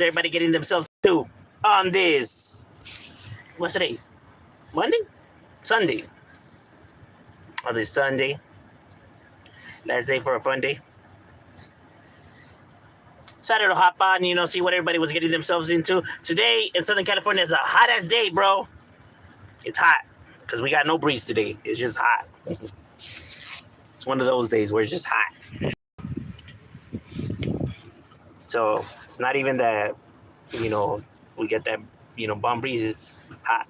everybody getting themselves to on this, what's today? Monday? Sunday. On this Sunday. Last day for a fun day. Decided to hop on, see what everybody was getting themselves into. Today in Southern California is a hot ass day, bro. It's hot. Because we got no breeze today. It's just hot. It's one of those days where it's just hot. So it's not even that, we get that, bomb breeze. It's hot.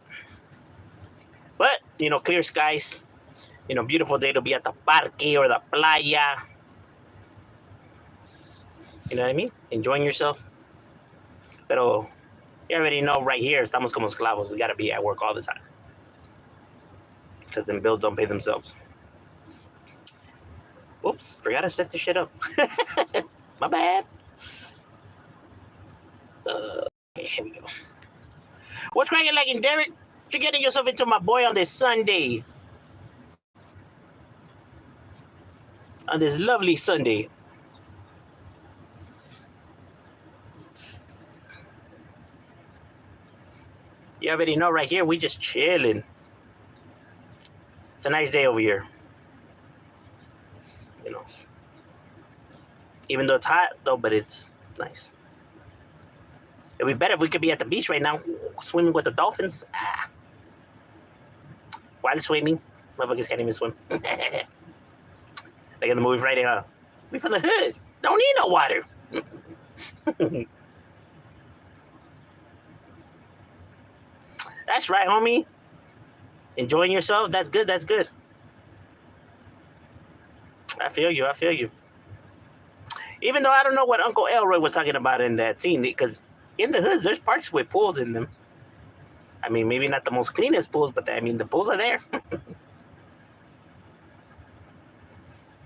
But, clear skies. Beautiful day to be at the parque or the playa. You know what I mean? Enjoying yourself. Pero you already know right here, estamos como esclavos. We got to be at work all the time. Because them bills don't pay themselves. Oops, forgot to set this shit up. My bad. Okay, here we go. What's cracking like in Derek? You're getting yourself into my boy on this Sunday. On this lovely Sunday. You already know right here, we just chilling. It's a nice day over here. Even though it's hot, though, but it's nice. It'd be better if we could be at the beach right now, swimming with the dolphins. While swimming, motherfuckers can't even swim. Like in the movie Friday, huh? We from the hood. Don't need no water. That's right, homie. Enjoying yourself? That's good, that's good. I feel you. Even though I don't know what Uncle Elroy was talking about in that scene, because in the hoods, there's parks with pools in them. I mean, maybe not the most cleanest pools, but the pools are there.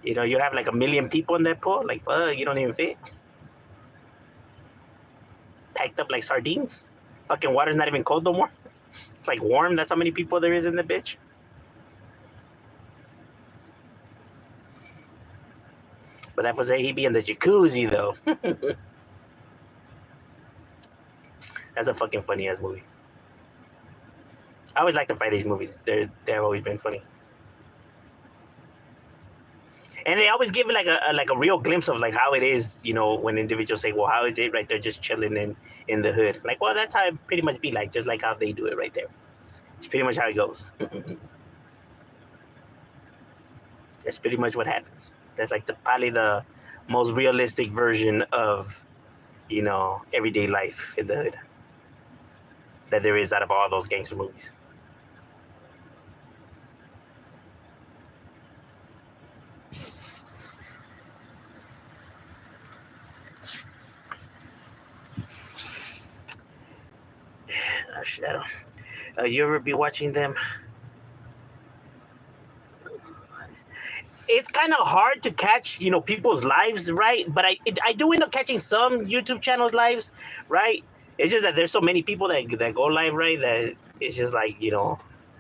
You have like 1 million people in that pool. Like, you don't even fit. Packed up like sardines. Fucking water's not even cold no more. It's like warm. That's how many people there is in the bitch. But that was he be in the jacuzzi though. That's a fucking funny ass movie. I always like to find these movies. They've always been funny. And they always give like a real glimpse of like how it is, when individuals say, well, how is it right there just chilling in the hood? Like, well, that's how it pretty much be like, just like how they do it right there. It's pretty much how it goes. That's pretty much what happens. That's like probably the most realistic version of, everyday life in the hood that there is out of all those gangster movies. Shadow. You ever be watching them? It's kind of hard to catch, people's lives, right? But I do end up catching some YouTube channels' lives, right? It's just that there's so many people that go live, right? That it's just like,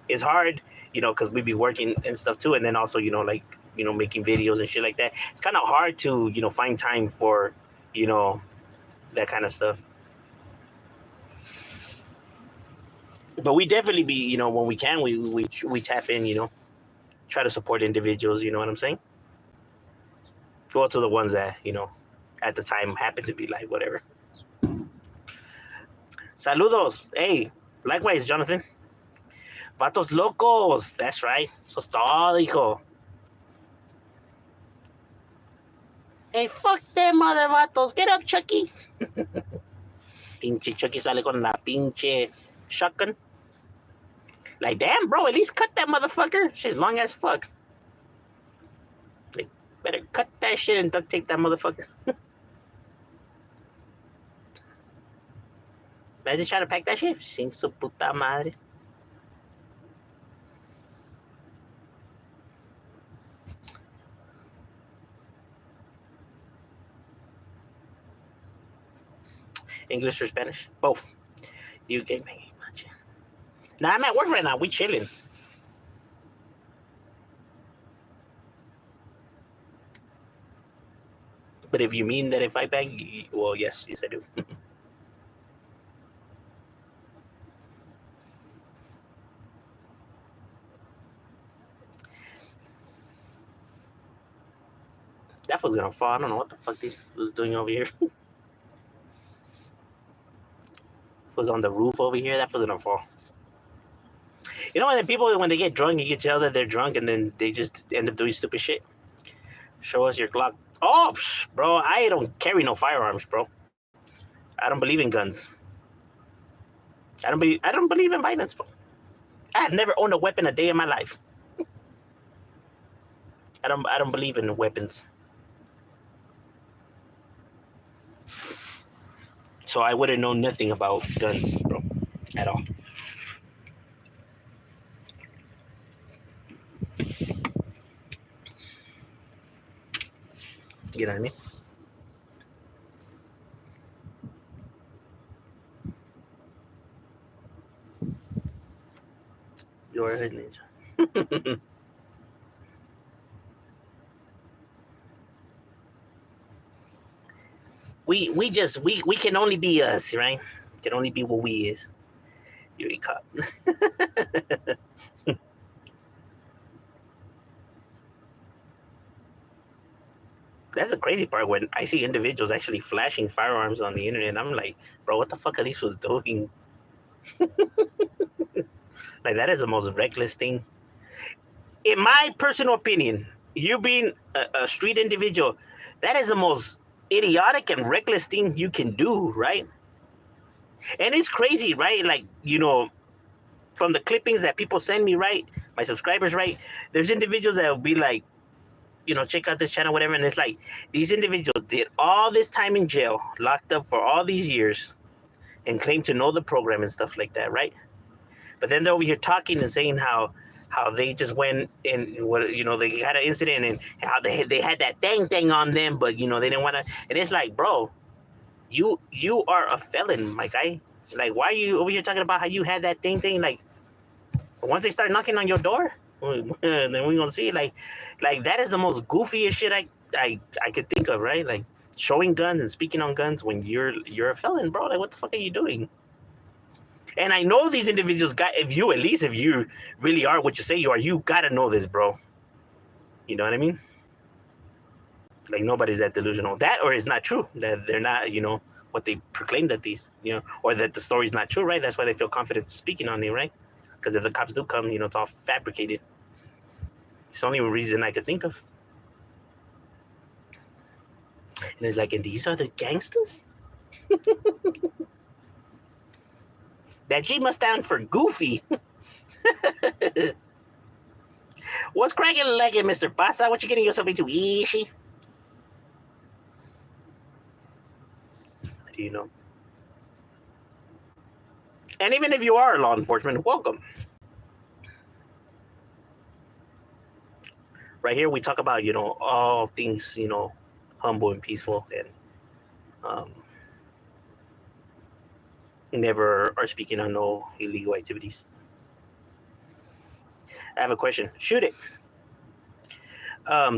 it's hard, because we be working and stuff too. And then also, making videos and shit like that. It's kind of hard to, find time for, that kind of stuff. But we definitely be, when we can, we tap in, try to support individuals, you know what I'm saying? Go to the ones that, at the time happen to be like, whatever. Saludos. Hey, likewise, Jonathan. Vatos locos. That's right. Eso es todo, hijo. Hey, fuck them mother vatos. Get up, Chucky. Pinche Chucky sale con la pinche shotgun. Like, damn, bro, at least cut that motherfucker. Shit's long as fuck. Like, better cut that shit and duct tape that motherfucker. Imagine trying to pack that shit. Sin su puta madre. English or Spanish? Both. You get me. Nah, I'm at work right now. We chilling. But if you mean that if I bang, well, yes, I do. That was gonna fall. I don't know what the fuck this was doing over here. Was on the roof over here. That was gonna fall. You know, when people when they get drunk, you can tell that they're drunk, and then they just end up doing stupid shit. Show us your Glock. Oh, bro, I don't carry no firearms, bro. I don't believe in guns. I don't believe in violence, bro. I have never owned a weapon a day in my life. I don't believe in weapons. So I wouldn't know nothing about guns, bro, at all. You know what I mean? You're a ninja. we can only be us, right? Can only be what we is. You're a cop. That's the crazy part when I see individuals actually flashing firearms on the internet. I'm like, bro, what the fuck are these fools doing? Like, that is the most reckless thing. In my personal opinion, you being a street individual, that is the most idiotic and reckless thing you can do, right? And it's crazy, right? Like, you know, from the clippings that people send me, right? My subscribers, right? There's individuals that will be like, you know, check out this channel, whatever. And it's like, these individuals did all this time in jail, locked up for all these years, and claim to know the program and stuff like that, right? But then they're over here talking and saying how they just went and what, you know, they had an incident and how they had that thing on them, but you know they didn't want to. And it's like, bro, you are a felon, my guy. Like, why are you over here talking about how you had that thing? Like, once they start knocking on your door, then we're gonna see. Like that is the most goofiest shit I could think of, right? Like, showing guns and speaking on guns when you're a felon, bro. Like, what the fuck are you doing? And I know these individuals got, if you really are what you say you are, you gotta know this, bro. You know what I mean? Like, nobody's that delusional. That, or it's not true. That they're not, you know, what they proclaim that these, you know, or that the story's not true, right? That's why they feel confident speaking on it, right? Because if the cops do come, you know, it's all fabricated. It's the only reason I could think of. And it's like, and these are the gangsters? That G must stand for goofy. What's cracking like it, Mr. Basa? What you getting yourself into, Ishi? Do you know? And even if you are law enforcement, welcome. Right here, we talk about, you know, all things, you know, humble and peaceful, and never are speaking on no illegal activities. I have a question. Shoot it.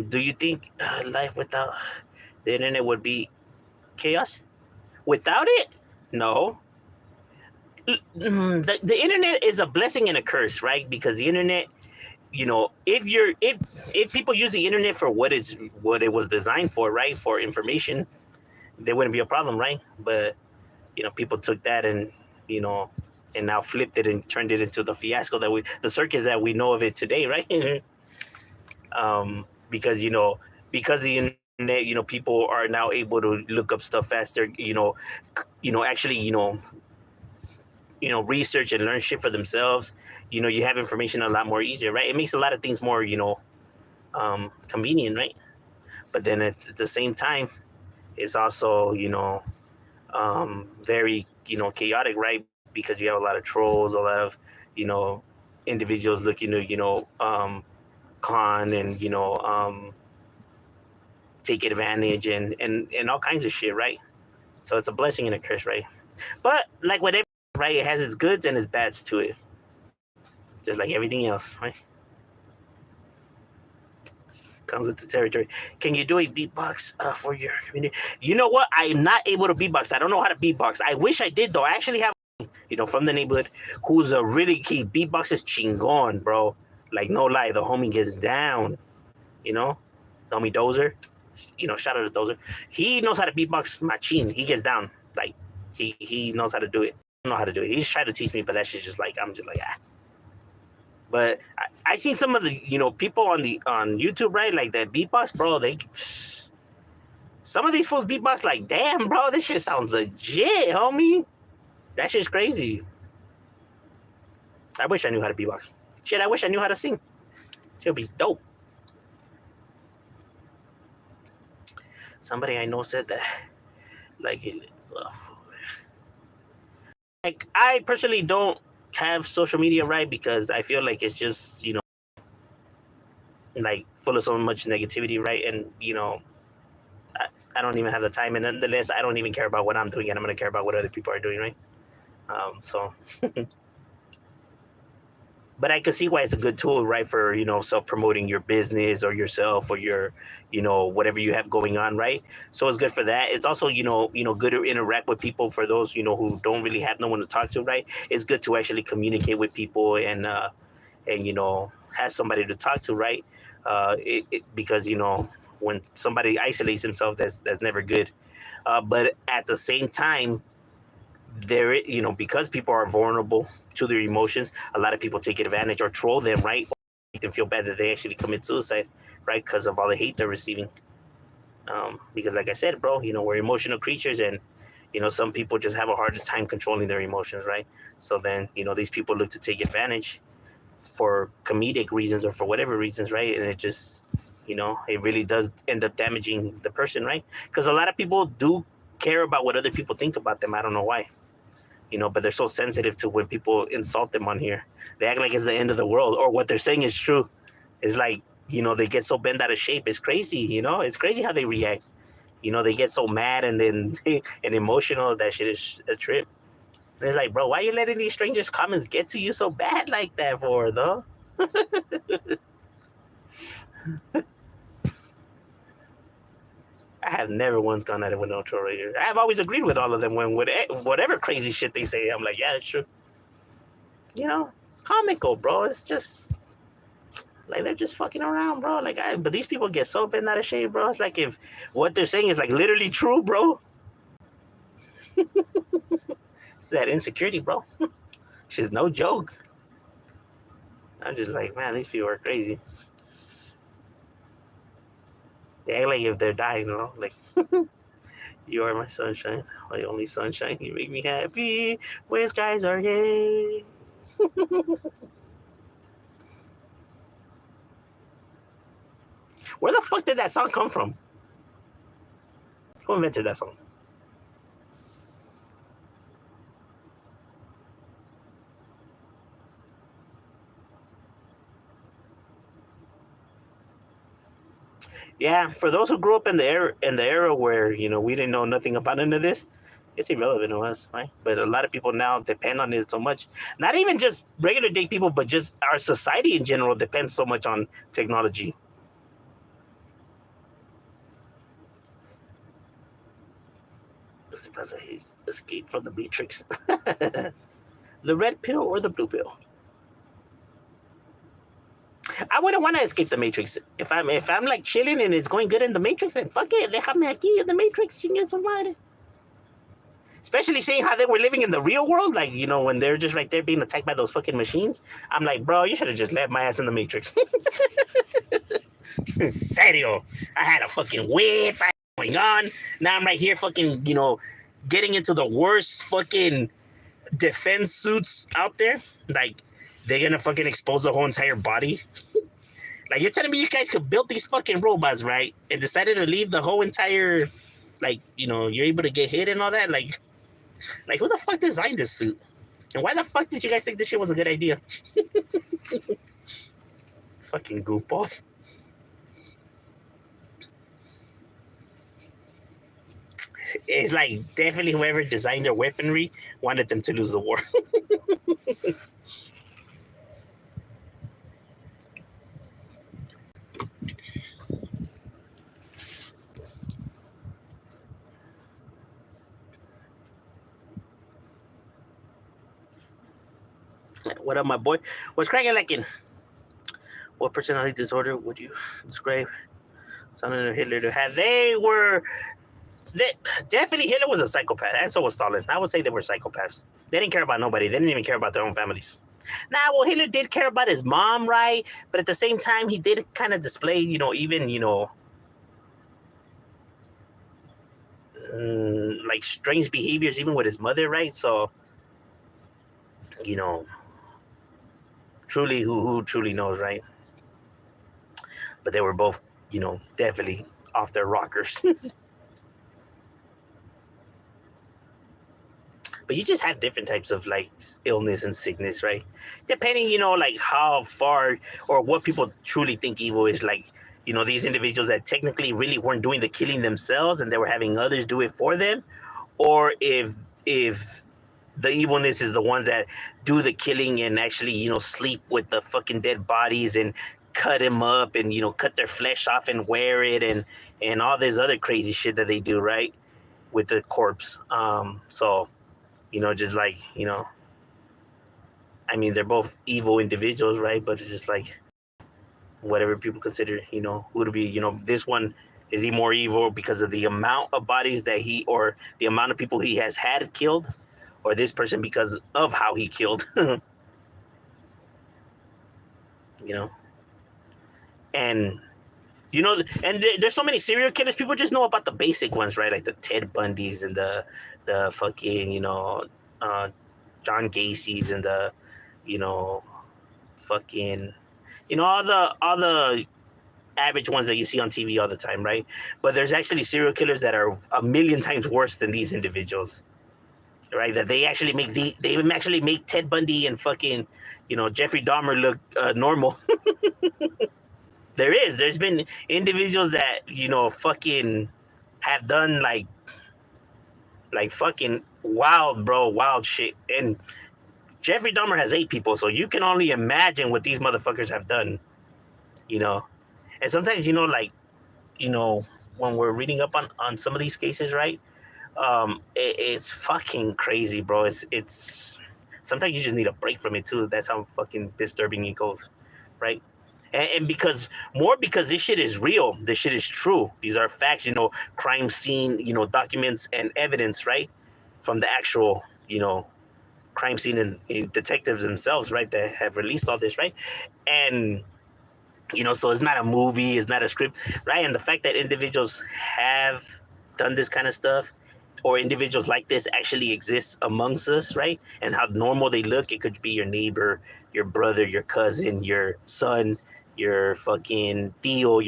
Do you think life without the internet would be chaos? Without it? No. The internet is a blessing and a curse, right? Because the internet, you know, if people use the internet for what it was designed for, right? For information, there wouldn't be a problem, right? But you know, people took that and, you know, and now flipped it and turned it into the fiasco the circus that we know of it today, right? Because, you know, because the internet, you know, people are now able to look up stuff faster, you know, actually, you know, research and learn shit for themselves. You know, you have information a lot more easier, right? It makes a lot of things more, you know, convenient, right? But then at the same time, it's also, you know, very, you know, chaotic, right? Because you have a lot of trolls, a lot of, you know, individuals looking to, you know, con and, you know, take advantage and all kinds of shit, right? So it's a blessing and a curse, right? But like whatever, right, it has its goods and its bads to it, just like everything else, right? Comes with the territory. Can you do a beatbox for your community? You know what? I'm not able to beatbox. I don't know how to beatbox. I wish I did, though. I actually have, you know, from the neighborhood, who's a really key beatboxer, chingon, bro. Like, no lie, the homie gets down. You know, homie Dozer. Shout out to Dozer. He knows how to beatbox machine. He gets down. Like, he knows how to do it. I don't know how to do it. He's trying to teach me, but that shit's just like, I'm just like, ah. But I seen some of the, people on YouTube, right? Like that beatbox, bro. Some of these fools beatbox like, damn, bro, this shit sounds legit, homie. That shit's crazy. I wish I knew how to beatbox. Shit, I wish I knew how to sing. Shit'll be dope. Somebody I know said that, like, I personally don't have social media, right? Because I feel like it's just, like full of so much negativity, right? And, I don't even have the time. And nonetheless, I don't even care about what I'm doing, and I'm going to care about what other people are doing, right? So... But I can see why it's a good tool, right, for, self-promoting your business or yourself or your, whatever you have going on, right? So it's good for that. It's also, good to interact with people for those, who don't really have no one to talk to, right? It's good to actually communicate with people and have somebody to talk to, right? Because, when somebody isolates himself, that's never good. But at the same time, because people are vulnerable to their emotions, a lot of people take advantage or troll them, right? Or make them feel bad that they actually commit suicide, right? Because of all the hate they're receiving. Because like I said, bro, we're emotional creatures, and some people just have a harder time controlling their emotions, right? So then, these people look to take advantage for comedic reasons or for whatever reasons, right? And it just, it really does end up damaging the person, right? Because a lot of people do care about what other people think about them. I don't know why. But they're so sensitive to when people insult them on here. They act like it's the end of the world, or what they're saying is true. It's like, they get so bent out of shape. It's crazy, It's crazy how they react. They get so mad and then and emotional. That shit is a trip. And it's like, bro, why are you letting these strangers' comments get to you so bad like that for, though? I have never once gone at it with no troll right here. I have always agreed with all of them when whatever crazy shit they say. I'm like, yeah, it's true. Comical, bro. It's just like they're just fucking around, bro. Like, but these people get so bent out of shape, bro. It's like if what they're saying is like literally true, bro. It's that insecurity, bro. She's no joke. I'm just like, man, these people are crazy. They act like if they're dying, like. You are my sunshine, my only sunshine. You make me happy when skies are gray. Where the fuck did that song come from? Who invented that song? Yeah, for those who grew up in the era where we didn't know nothing about none of this, it's irrelevant to us, right? But a lot of people now depend on it so much. Not even just regular day people, but just our society in general depends so much on technology. He's escaped from the Matrix. The red pill or the blue pill? I wouldn't want to escape the Matrix. If I'm like chilling and it's going good in the Matrix, then fuck it, déjame aquí in the Matrix, chingue su madre. Especially seeing how they were living in the real world, like when they're just right there being attacked by those fucking machines. I'm like, bro, you should have just left my ass in the Matrix. Serio, I had a fucking weird fight going on. Now I'm right here, fucking, getting into the worst fucking defense suits out there. Like, they're gonna fucking expose the whole entire body. Like, you're telling me you guys could build these fucking robots, right? And decided to leave the whole entire, like, you're able to get hit and all that? Like who the fuck designed this suit? And why the fuck did you guys think this shit was a good idea? Fucking goofballs. It's like definitely whoever designed their weaponry wanted them to lose the war. What up, my boy? What's cracking like in? What personality disorder would you describe Stalin and Hitler to have. They, definitely Hitler was a psychopath, and so was Stalin. I would say they were psychopaths. They didn't care about nobody. They didn't even care about their own families. Now, well, Hitler did care about his mom, right? But at the same time, he did kind of display, even, like strange behaviors, even with his mother, right? So, you know, truly, who truly knows, right? But they were both, definitely off their rockers. But you just have different types of like illness and sickness, right? Depending, like how far or what people truly think evil is. Like, these individuals that technically really weren't doing the killing themselves and they were having others do it for them, or if the evilness is the ones that do the killing and actually, sleep with the fucking dead bodies and cut them up and cut their flesh off and wear it and all this other crazy shit that they do, right, with the corpse. So just like, I mean, they're both evil individuals, right? But it's just like whatever people consider, who to be, this one is he more evil because of the amount of bodies that he or the amount of people he has had killed, or this person because of how he killed, you know, and there's so many serial killers. People just know about the basic ones, right? Like the Ted Bundys and the fucking John Gacy's and the fucking all the average ones that you see on TV all the time, right? But there's actually serial killers that are a million times worse than these individuals, right? That they actually make Ted Bundy and fucking Jeffrey Dahmer look normal. There's been individuals that fucking have done like fucking wild shit, and Jeffrey Dahmer has 8 people, so you can only imagine what these motherfuckers have done, and sometimes when we're reading up on some of these cases, right? It's fucking crazy, bro. It's sometimes you just need a break from it too. That's how fucking disturbing it goes, right? And because this shit is real, this shit is true. These are facts, crime scene, documents and evidence, right, from the actual, crime scene and detectives themselves, right, that have released all this, right, and so it's not a movie, it's not a script, right, and the fact that individuals have done this kind of stuff, or individuals like this actually exist amongst us, right, and how normal they look. It could be your neighbor, your brother, your cousin, your son, your fucking deal,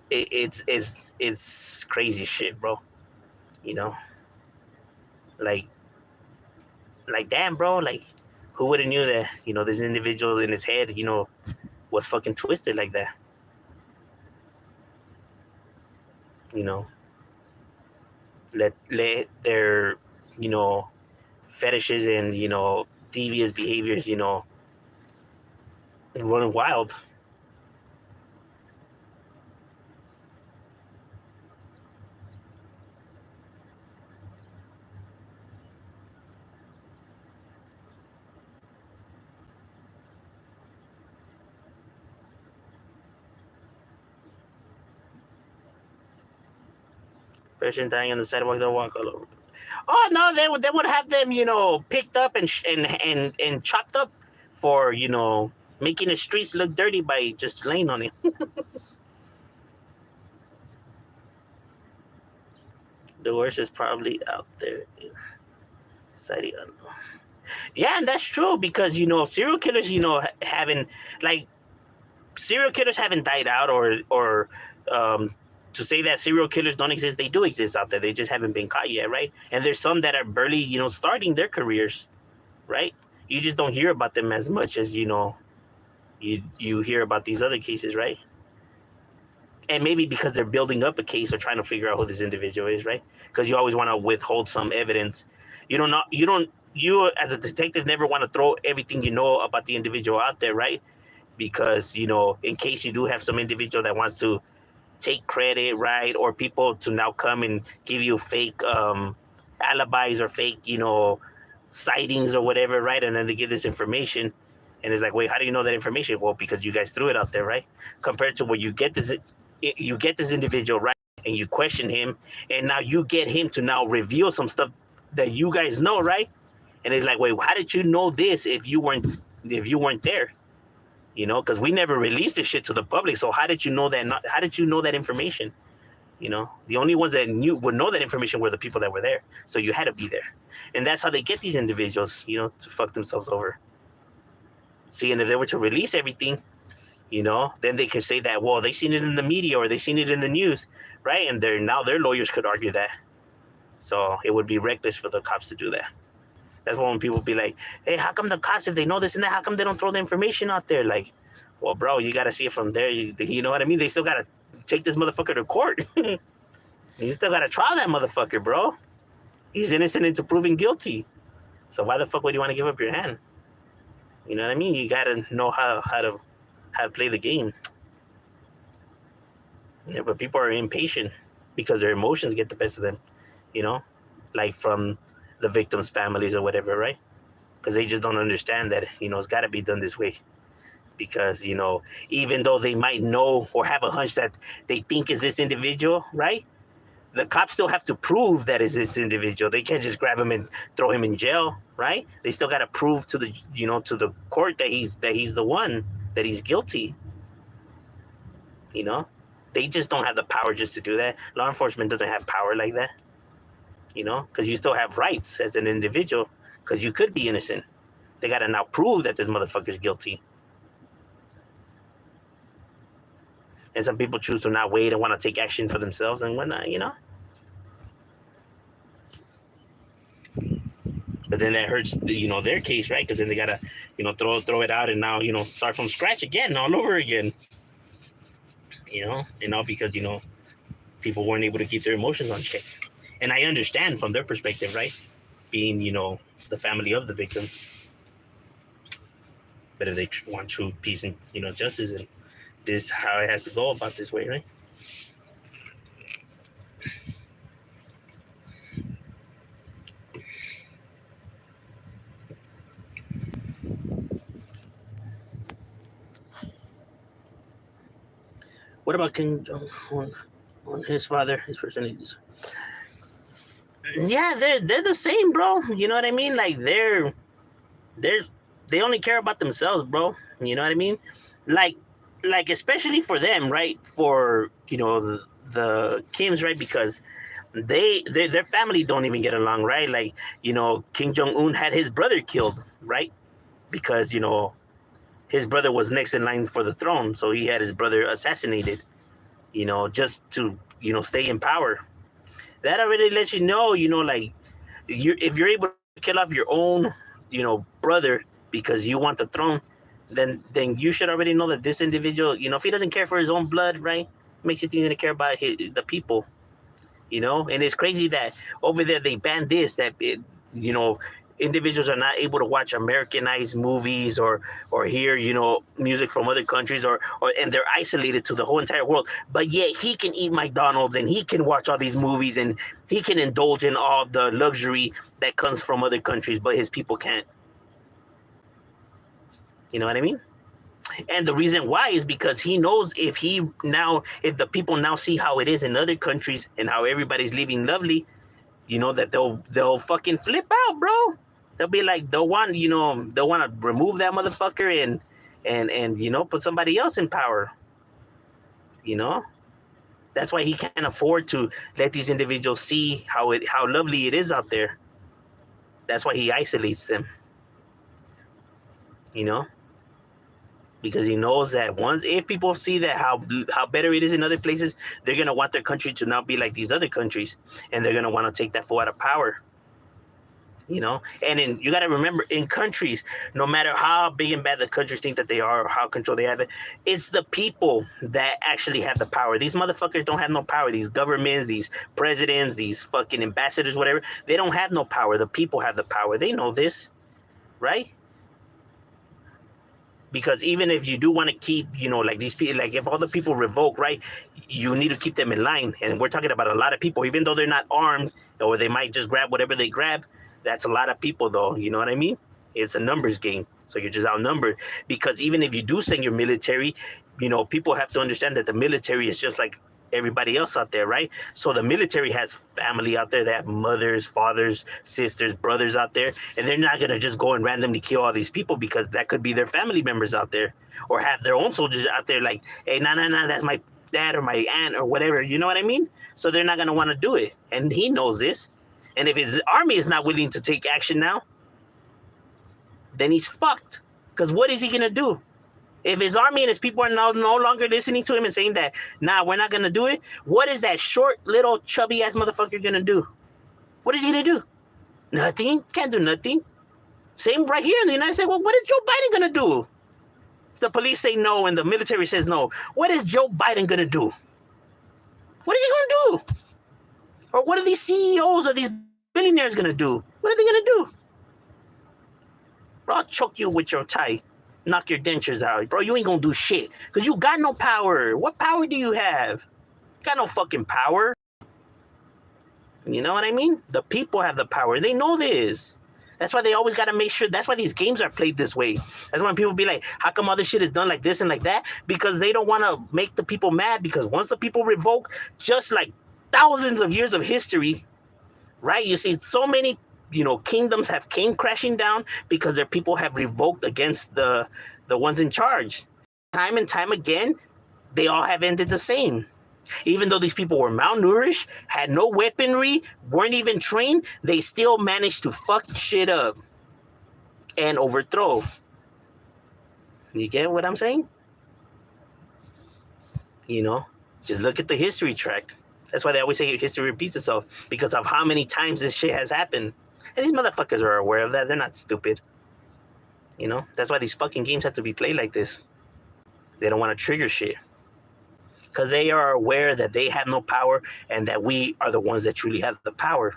it's crazy shit, bro. Like damn, bro, like who would have knew that this individual in his head was fucking twisted like that. Let their fetishes and devious behaviors running wild. Person dying on the sidewalk, they'll walk all over. Oh no, they would have them picked up and chopped up for making the streets look dirty by just laying on it. The worst is probably out there. Society, I don't know. Yeah, and that's true because serial killers haven't like serial killers haven't died out or to say that serial killers don't exist, they do exist out there. They just haven't been caught yet, right? And there's some that are barely starting their careers, right? You just don't hear about them as much as you hear about these other cases, right? And maybe because they're building up a case or trying to figure out who this individual is, right? Because you always want to withhold some evidence. You as a detective never want to throw everything about the individual out there, right? Because in case you do have some individual that wants to take credit, right, or people to now come and give you fake alibis or fake sightings or whatever, right, and then they give this information, And it's like, wait, how do you know that information? Well, because you guys threw it out there, right? Compared to where you get this individual, right, and you question him, and now you get him to now reveal some stuff that you guys know, right? And it's like, wait, how did you know this if you weren't there? You know, because we never released this shit to the public. So how did you know that? How did you know that information? You know, the only ones that would know that information were the people that were there. So you had to be there, and that's how they get these individuals, you know, to fuck themselves over. See, and if they were to release everything, you know, then they could say that, well, they seen it in the media or they seen it in the news, right? And now their lawyers could argue that. So it would be reckless for the cops to do that. That's why when people be like, hey, how come the cops, if they know this and that, how come they don't throw the information out there? Like, well, bro, you got to see it from there. You know what I mean? They still got to take this motherfucker to court. You still got to trial that motherfucker, bro. He's innocent until proven guilty. So why the fuck would you want to give up your hand? You know what I mean? You got to know how to play the game. Yeah, but people are impatient because their emotions get the best of them, you know, like from the victims' families or whatever, right? Because they just don't understand that, you know, it's got to be done this way. Because, you know, even though they might know or have a hunch that they think is this individual, right? The cops still have to prove that is this individual. They can't just grab him and throw him in jail, right? They still got to prove to the, you know, to the court that he's the one, that he's guilty. You know, they just don't have the power just to do that. Law enforcement doesn't have power like that. You know, because you still have rights as an individual, because you could be innocent. They got to now prove that this motherfucker's guilty. And some people choose to not wait and want to take action for themselves and whatnot, you know. But then that hurts, you know, their case, right? Because then they gotta, you know, throw it out and now, you know, start from scratch again, all over again. You know, and all because, you know, people weren't able to keep their emotions on check. And I understand from their perspective, right? Being, you know, the family of the victim. But if they want true peace and, you know, justice, and this is how it has to go about this way, right? What about Kim Jong-un on his father, his personalities? Yeah, they're the same, bro. You know what I mean? Like they only care about themselves, bro. You know what I mean? Like especially for them, right? For, you know, the Kims, right? Because their family don't even get along, right? Like, you know, Kim Jong-un had his brother killed, right? Because, you know, his brother was next in line for the throne, so he had his brother assassinated, you know, just to, you know, stay in power. That already lets you know, like, if you're able to kill off your own, brother because you want the throne, then you should already know that this individual, if he doesn't care for his own blood, right, makes you think to care about the people, And it's crazy that over there they banned this, that individuals are not able to watch Americanized movies or hear, music from other countries, or and they're isolated to the whole entire world. But yet he can eat McDonald's and he can watch all these movies and he can indulge in all the luxury that comes from other countries, but his people can't. You know what I mean? And the reason why is because he knows if the people now see how it is in other countries and how everybody's living lovely, that they'll fucking flip out, bro. They'll be like, they'll want to remove that motherfucker and put somebody else in power. That's why he can't afford to let these individuals see how lovely it is out there. That's why he isolates them. Because he knows that if people see that how better it is in other places, they're gonna want their country to not be like these other countries, and they're gonna want to take that fool out of power. And you got to remember, in countries, no matter how big and bad the countries think that they are, or how control they have it, it's the people that actually have the power. These motherfuckers don't have no power. These governments, these presidents, these fucking ambassadors, whatever, they don't have no power. The people have the power. They know this, right? Because even if you do want to keep, like these people, like if all the people revoke, right, you need to keep them in line. And we're talking about a lot of people, even though they're not armed, or they might just grab whatever they grab. That's a lot of people, though. You know what I mean? It's a numbers game. So you're just outnumbered, because even if you do send your military, people have to understand that the military is just like everybody else out there, right? So the military has family out there. They have mothers, fathers, sisters, brothers out there, and they're not gonna just go and randomly kill all these people, because that could be their family members out there, or have their own soldiers out there. Like, hey, nah, that's my dad or my aunt or whatever. You know what I mean? So they're not gonna want to do it, and he knows this. And if his army is not willing to take action now, then he's fucked. Because what is he gonna do? If his army and his people are no longer listening to him and saying that, nah, we're not going to do it, what is that short, little, chubby-ass motherfucker going to do? What is he going to do? Nothing. Can't do nothing. Same right here in the United States. Well, what is Joe Biden going to do? If the police say no and the military says no, what is Joe Biden going to do? What is he going to do? Or what are these CEOs or these billionaires going to do? What are they going to do? Bro, I'll choke you with your tie. Knock your dentures out. Bro, you ain't gonna do shit. Because you got no power. What power do you have? You got no fucking power. You know what I mean? The people have the power. They know this. That's why they always got to make sure. That's why these games are played this way. That's when people be like, how come all this shit is done like this and like that? Because they don't want to make the people mad. Because once the people revoke, just like thousands of years of history, right? You see so many kingdoms have came crashing down because their people have revoked against the ones in charge. Time and time again, they all have ended the same. Even though these people were malnourished, had no weaponry, weren't even trained, they still managed to fuck shit up and overthrow. You get what I'm saying? Just look at the history track. That's why they always say history repeats itself, because of how many times this shit has happened. And these motherfuckers are aware of that. They're not stupid. That's why these fucking games have to be played like this. They don't want to trigger shit. Because they are aware that they have no power and that we are the ones that truly have the power.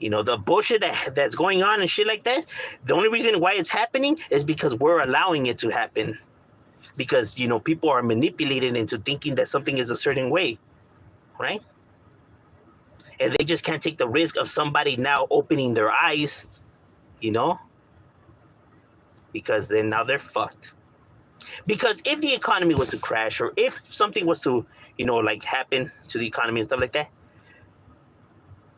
The bullshit that's going on and shit like that, the only reason why it's happening is because we're allowing it to happen. Because, people are manipulated into thinking that something is a certain way. Right? And they just can't take the risk of somebody now opening their eyes, because then now they're fucked. Because if the economy was to crash, or if something was to, happen to the economy and stuff like that,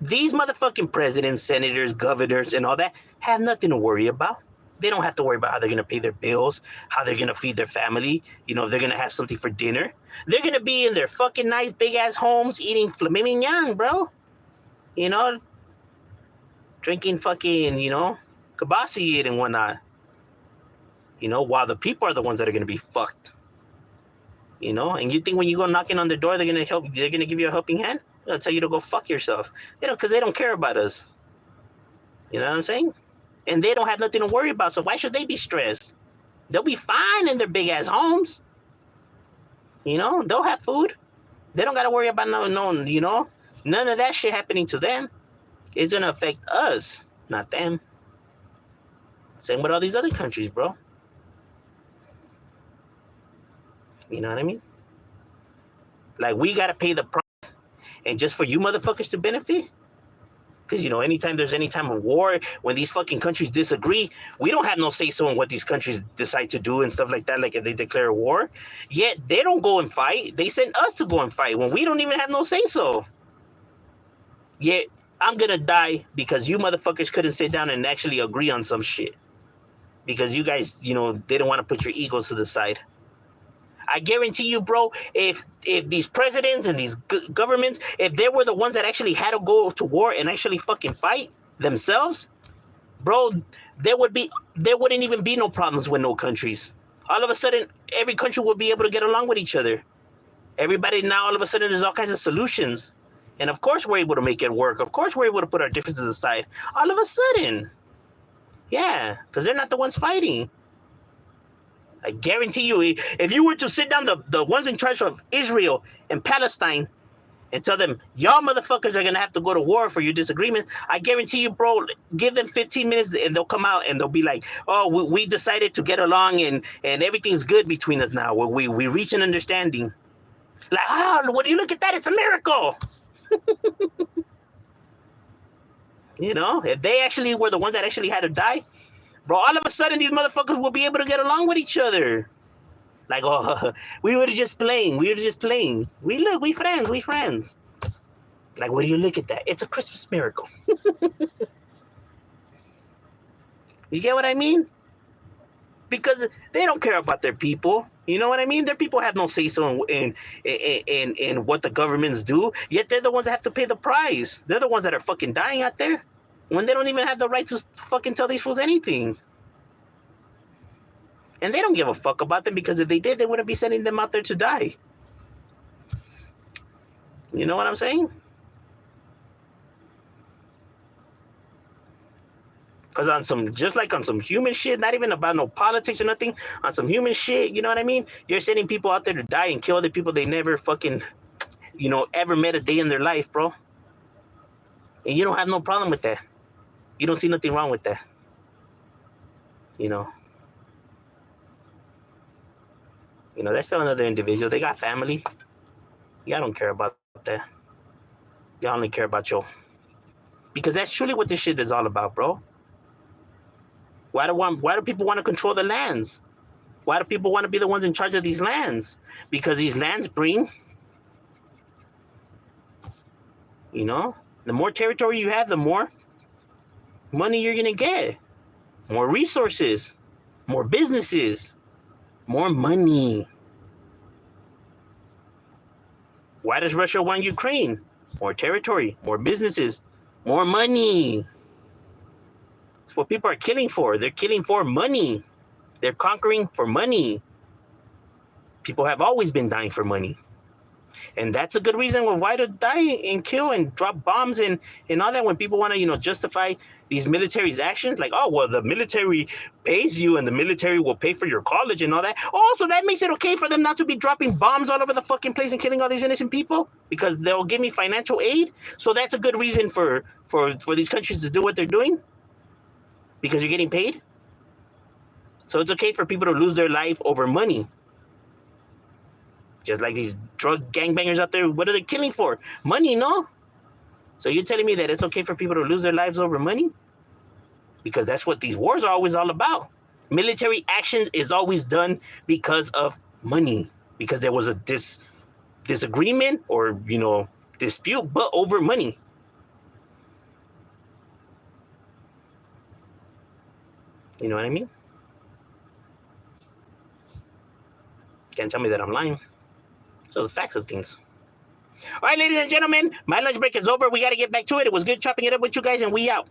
these motherfucking presidents, senators, governors, and all that have nothing to worry about. They don't have to worry about how they're going to pay their bills, how they're going to feed their family, if they're going to have something for dinner. They're going to be in their fucking nice big-ass homes eating filet mignon, bro. Drinking fucking, Kabasi and whatnot. While the people are the ones that are going to be fucked. And you think when you go knocking on their door, they're going to help, they're going to give you a helping hand? They'll tell you to go fuck yourself. Because they don't care about us. You know what I'm saying? And they don't have nothing to worry about, so why should they be stressed? They'll be fine in their big-ass homes. They'll have food. They don't got to worry about none of that shit happening to them. It's going to affect us, not them. Same with all these other countries, bro. You know what I mean? Like, we got to pay the price. And just for you motherfuckers to benefit? Because, anytime there's any time of war, when these fucking countries disagree, we don't have no say-so in what these countries decide to do and stuff like that, like if they declare war. Yet, they don't go and fight. They send us to go and fight when we don't even have no say-so. Yet, I'm going to die because you motherfuckers couldn't sit down and actually agree on some shit. Because you guys, didn't want to put your egos to the side. I guarantee you, bro, if these presidents and these governments, if they were the ones that actually had to go to war and actually fucking fight themselves, bro, there wouldn't even be no problems with no countries. All of a sudden, every country would be able to get along with each other. Everybody now, all of a sudden, there's all kinds of solutions. And of course, we're able to make it work. Of course, we're able to put our differences aside. All of a sudden. Yeah, because they're not the ones fighting. I guarantee you, if you were to sit down the ones in charge of Israel and Palestine and tell them, y'all motherfuckers are going to have to go to war for your disagreement, I guarantee you, bro, give them 15 minutes and they'll come out and they'll be like, oh, we decided to get along and everything's good between us now. We reach an understanding. Like, what do you look at that? It's a miracle. You know, if they actually were the ones that actually had to die, bro, all of a sudden these motherfuckers will be able to get along with each other. Like, oh, we were just playing. We were just playing. We friends. We friends. Like, what do you look at that? It's a Christmas miracle. You get what I mean? Because they don't care about their people. You know what I mean? Their people have no say so in what the governments do. Yet they're the ones that have to pay the price. They're the ones that are fucking dying out there when they don't even have the right to fucking tell these fools anything. And they don't give a fuck about them, because if they did, they wouldn't be sending them out there to die. You know what I'm saying? Because on some, just like on some human shit, not even about no politics or nothing, on some human shit, you know what I mean? You're sending people out there to die and kill other people they never fucking, you know, ever met a day in their life, bro. And you don't have no problem with that. You don't see nothing wrong with that. You know, that's still another individual. They got family. Y'all don't care about that. Y'all only care about you. Because that's truly what this shit is all about, bro. Why do people want to control the lands? Why do people want to be the ones in charge of these lands? Because these lands bring, the more territory you have, the more money you're going to get. More resources, more businesses, more money. Why does Russia want Ukraine? More territory, more businesses, more money. It's what people are killing for. They're killing for money. They're conquering for money. People have always been dying for money. And that's a good reason why to die and kill and drop bombs and all that, when people want to, justify these military's actions. Like, oh, well, the military pays you and the military will pay for your college and all that. Also, that makes it okay for them not to be dropping bombs all over the fucking place and killing all these innocent people, because they'll give me financial aid. So that's a good reason for these countries to do what they're doing, because you're getting paid. So it's okay for people to lose their life over money. Just like these drug gangbangers out there, what are they killing for? Money, no? So you're telling me that it's okay for people to lose their lives over money? Because that's what these wars are always all about. Military action is always done because of money. Because there was a disagreement or, dispute, but over money. You know what I mean? Can't tell me that I'm lying. So the facts of things. All right, ladies and gentlemen, my lunch break is over. We got to get back to it. It was good chopping it up with you guys, and we out.